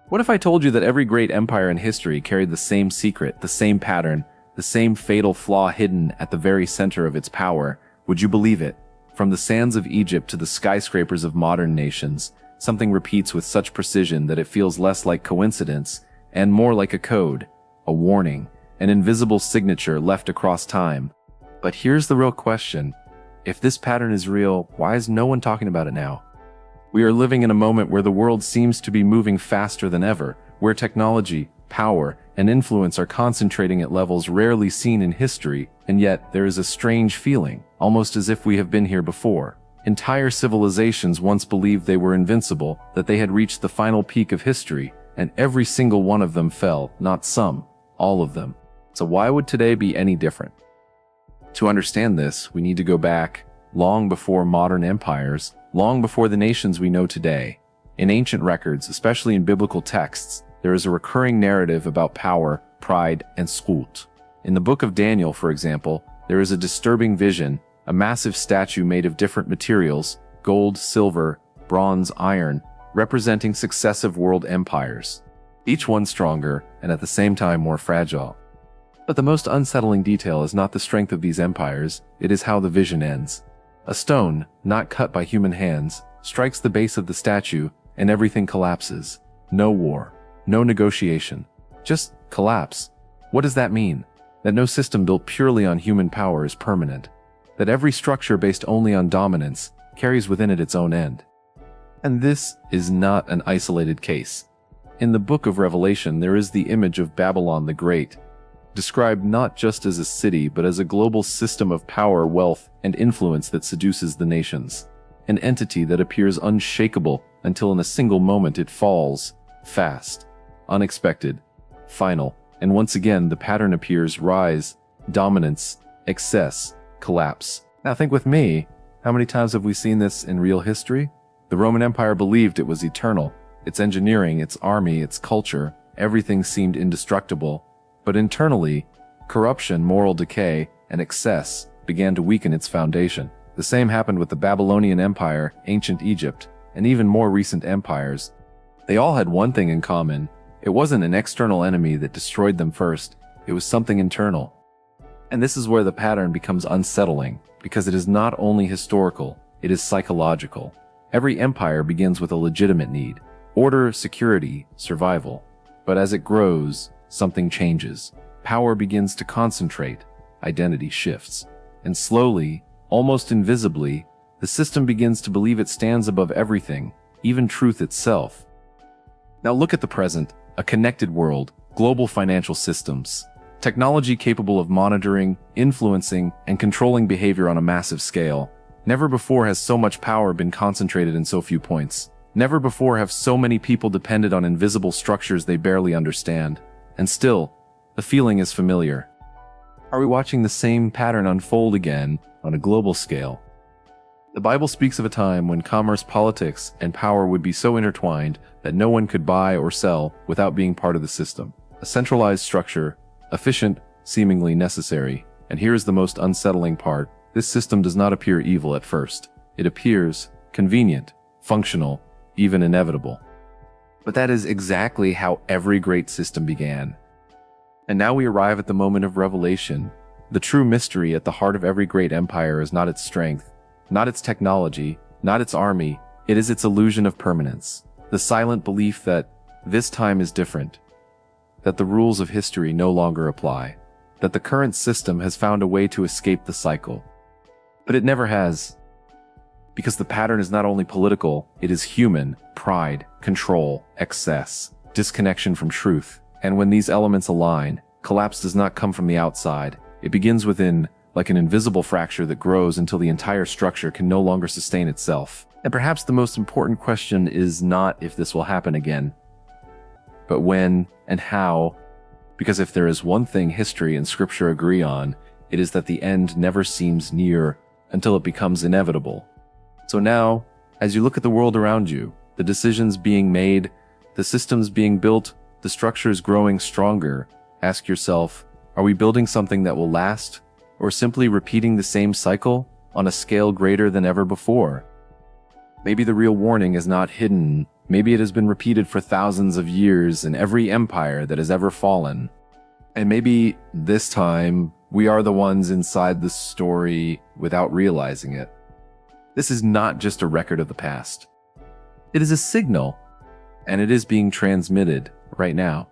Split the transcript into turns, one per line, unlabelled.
What if I told you that every great empire in history carried the same secret, the same pattern, the same fatal flaw hidden at the very center of its power? Would you believe it? From the sands of Egypt to the skyscrapers of modern nations, something repeats with such precision that it feels less like coincidence and more like a code, a warning, an invisible signature left across time. But here's the real question. If this pattern is real, why is no one talking about it now? We are living in a moment where the world seems to be moving faster than ever, where technology, power, and influence are concentrating at levels rarely seen in history, and yet there is a strange feeling, almost as if we have been here before. Entire civilizations once believed they were invincible, that they had reached the final peak of history, and every single one of them fell, not some, all of them. So why would today be any different? To understand this, we need to go back long before modern empires, long before the nations we know today. In ancient records, especially in biblical texts, there is a recurring narrative about power, pride, and zchut. In the book of Daniel, for example, there is a disturbing vision, a massive statue made of different materials, gold, silver, bronze, iron, representing successive world empires, each one stronger and at the same time more fragile. But the most unsettling detail is not the strength of these empires, it is how the vision ends. A stone, not cut by human hands, strikes the base of the statue and everything collapses. No war, no negotiation, just collapse. What does that mean? That no system built purely on human power is permanent. That every structure based only on dominance carries within it its own end. And this is not an isolated case. In the book of Revelation, there is the image of Babylon the Great, described not just as a city but as a global system of power, wealth, and influence that seduces the nations. An entity that appears unshakable until in a single moment it falls, fast, unexpected, final, and once again the pattern appears: rise, dominance, excess, collapse. Now think with me, how many times have we seen this in real history? The Roman Empire believed it was eternal. Its engineering, its army, its culture, everything seemed indestructible. But internally, corruption, moral decay, and excess began to weaken its foundation. The same happened with the Babylonian Empire, ancient Egypt, and even more recent empires. They all had one thing in common. It wasn't an external enemy that destroyed them first. It was something internal. And this is where the pattern becomes unsettling, because it is not only historical, it is psychological. Every empire begins with a legitimate need: order, security, survival. But as it grows, something changes. Power begins to concentrate, identity shifts, and slowly, almost invisibly, the system begins to believe it stands above everything, even truth itself. Now look at the present, a connected world, global financial systems, technology capable of monitoring, influencing, and controlling behavior on a massive scale. Never before has so much power been concentrated in so few points. Never before have so many people depended on invisible structures they barely understand. And still, the feeling is familiar. Are we watching the same pattern unfold again on a global scale? The Bible speaks of a time when commerce, politics, and power would be so intertwined that no one could buy or sell without being part of the system. A centralized structure, efficient, seemingly necessary. And here is the most unsettling part. This system does not appear evil at first. It appears convenient, functional, even inevitable. But that is exactly how every great system began. And now we arrive at the moment of revelation. The true mystery at the heart of every great empire is not its strength, not its technology, not its army. It is its illusion of permanence. The silent belief that this time is different, that the rules of history no longer apply, that the current system has found a way to escape the cycle. But it never has. Because the pattern is not only political, it is human: pride, control, excess, disconnection from truth. And when these elements align, collapse does not come from the outside. It begins within, like an invisible fracture that grows until the entire structure can no longer sustain itself. And perhaps the most important question is not if this will happen again, but when and how. Because if there is one thing history and scripture agree on, it is that the end never seems near until it becomes inevitable. So now, as you look at the world around you, the decisions being made, the systems being built, the structures growing stronger, ask yourself, are we building something that will last, or simply repeating the same cycle on a scale greater than ever before? Maybe the real warning is not hidden. Maybe it has been repeated for thousands of years in every empire that has ever fallen. And maybe this time, we are the ones inside the story without realizing it. This is not just a record of the past. It is a signal, and it is being transmitted right now.